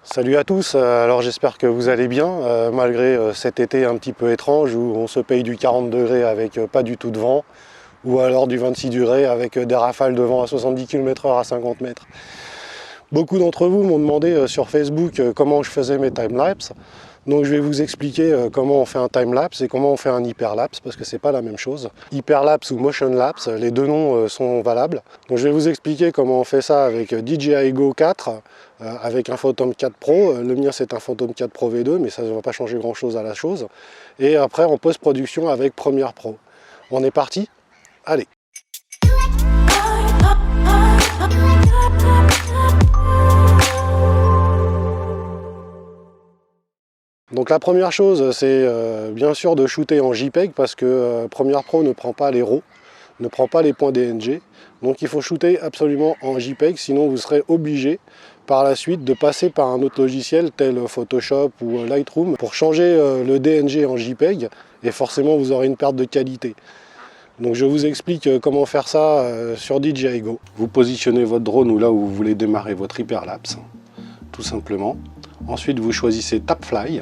Salut à tous, alors j'espère que vous allez bien, malgré cet été un petit peu étrange où on se paye du 40 degrés avec pas du tout de vent, ou alors du 26 degrés avec des rafales de vent à 70 km/h à 50 mètres. Beaucoup d'entre vous m'ont demandé sur Facebook comment je faisais mes timelapses. Donc je vais vous expliquer comment on fait un timelapse et comment on fait un hyperlapse, parce que c'est pas la même chose. Hyperlapse ou motion lapse, les deux noms sont valables. Donc je vais vous expliquer comment on fait ça avec DJI Go 4, avec un Phantom 4 Pro. Le mien c'est un Phantom 4 Pro V2, mais ça ne va pas changer grand chose à la chose. Et après en post-production avec Premiere Pro. On est parti? Allez! Donc la première chose, c'est bien sûr de shooter en JPEG parce que Premiere Pro ne prend pas les RAW, ne prend pas les points DNG. Donc il faut shooter absolument en JPEG, sinon vous serez obligé par la suite de passer par un autre logiciel tel Photoshop ou Lightroom pour changer le DNG en JPEG et forcément vous aurez une perte de qualité. Donc je vous explique comment faire ça sur DJI Go. Vous positionnez votre drone ou là où vous voulez démarrer votre hyperlapse, tout simplement. Ensuite vous choisissez Tapfly.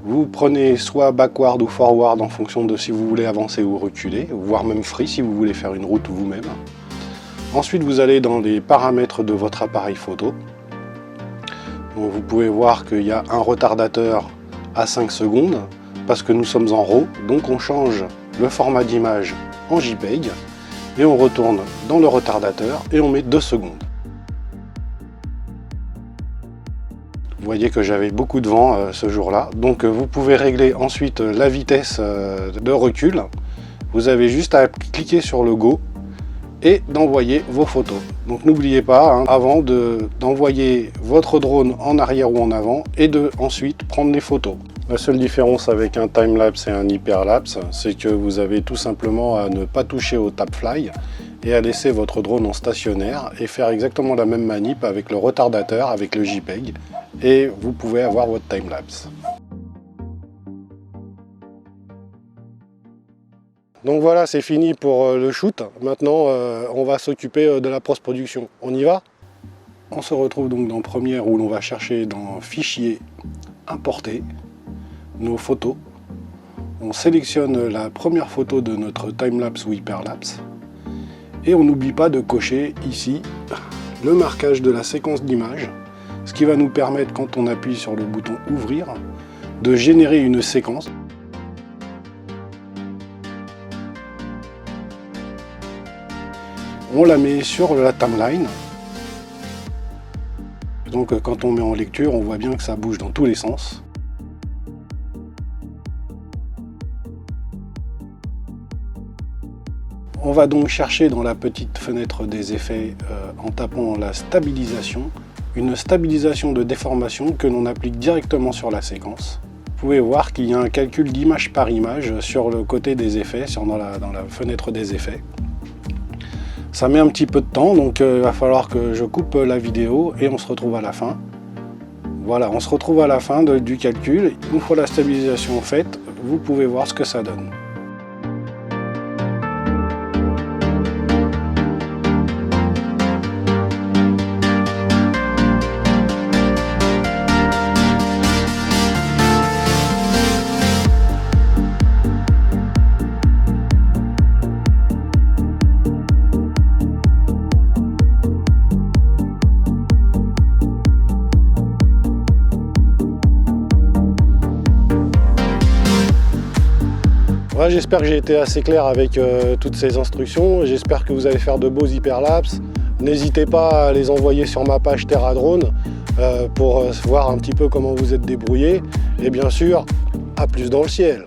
Vous prenez soit backward ou forward en fonction de si vous voulez avancer ou reculer, voire même free si vous voulez faire une route vous-même. Ensuite vous allez dans les paramètres de votre appareil photo. Donc, vous pouvez voir qu'il y a un retardateur à 5 secondes parce que nous sommes en RAW, donc on change le format d'image en JPEG et on retourne dans le retardateur et on met 2 secondes. Vous voyez que j'avais beaucoup de vent ce jour-là. Donc vous pouvez régler ensuite la vitesse de recul. Vous avez juste à cliquer sur le Go et d'envoyer vos photos. Donc n'oubliez pas, avant d'envoyer votre drone en arrière ou en avant et de ensuite prendre les photos. La seule différence avec un timelapse et un hyperlapse, c'est que vous avez tout simplement à ne pas toucher au Tapfly et à laisser votre drone en stationnaire et faire exactement la même manip avec le retardateur, avec le JPEG, et vous pouvez avoir votre timelapse. Donc voilà, c'est fini pour le shoot. Maintenant, on va s'occuper de la post-production. On y va? On se retrouve donc dans Premiere où l'on va chercher dans Fichier, Importer, nos photos. On sélectionne la première photo de notre timelapse ou hyperlapse. Et on n'oublie pas de cocher ici le marquage de la séquence d'image, ce qui va nous permettre, quand on appuie sur le bouton ouvrir, de générer une séquence. On la met sur la timeline. Donc quand on met en lecture, on voit bien que ça bouge dans tous les sens. On va donc chercher dans la petite fenêtre des effets en tapant la stabilisation, une stabilisation de déformation que l'on applique directement sur la séquence. Vous pouvez voir qu'il y a un calcul d'image par image sur le côté des effets, dans la fenêtre des effets. Ça met un petit peu de temps, donc il va falloir que je coupe la vidéo et on se retrouve à la fin. Voilà, on se retrouve à la fin du calcul. Une fois la stabilisation faite, vous pouvez voir ce que ça donne. J'espère que j'ai été assez clair avec toutes ces instructions. J'espère que vous allez faire de beaux hyperlapses. N'hésitez pas à les envoyer sur ma page Terra Drone pour voir un petit peu comment vous êtes débrouillé. Et bien sûr, à plus dans le ciel.